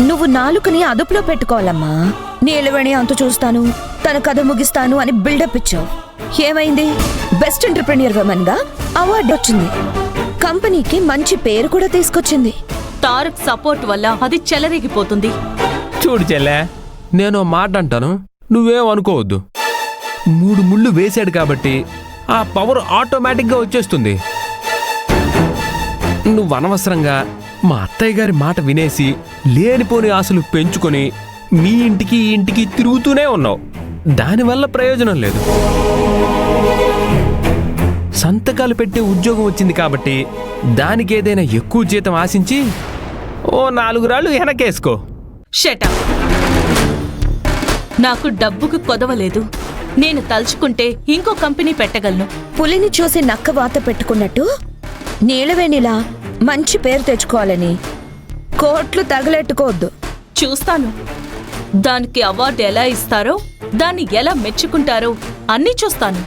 నువ్వు నాలుకని అదుపులో పెట్టుకోవాలమ్మా. నీలవేణి అంతు చూస్తాను, తన కథ ముగిస్తాను అని బిల్డప్ ఇచ్చావు. ఏమైంది? బెస్ట్ ఎంటర్‌ప్రెన్యూర్ విమెన్ గా అవార్డు వచ్చింది. కంపెనీకి మంచి పేరు కూడా తీసుకొచ్చింది. తారక్ సపోర్ట్ వల్ల అది చెలరేగిపోతుంది. చూడు చెల్లె, నేను మాట అంటాను, నువ్వేం అనుకోవద్దు. 3 ముళ్ళు వేశాడు కాబట్టి ఆ పవర్ ఆటోమేటిక్గా వచ్చేస్తుంది. నువ్వు అనవసరంగా మా అత్తయ్య గారి మాట వినేసి లేనిపోని ఆశలు పెంచుకొని మీ ఇంటికి ఈ ఇంటికి తిరుగుతూనే ఉన్నావు. దానివల్ల ప్రయోజనం లేదు. సంతకాలు పెట్టే ఉద్యోగం వచ్చింది కాబట్టి దానికి ఏదైనా ఎక్కువ జీతం ఆశించి ఓ 4 రాళ్ళు వెనకేసుకో. షటప్. నాకు డబ్బుకు కొదవలేదు. నేను తలుచుకుంటే ఇంకో కంపెనీ పెట్టగలను. పులిని చూసి నక్క వాత పెట్టుకున్నట్టు నీలవేణిలా మంచి పేరు తెచ్చుకోవాలని కోట్లు తగలెట్టుకోవద్దు. చూస్తాను. దానికి అవార్డు ఎలా ఇస్తారో, దాన్ని ఎలా మెచ్చుకుంటారో అన్నీ చూస్తాను.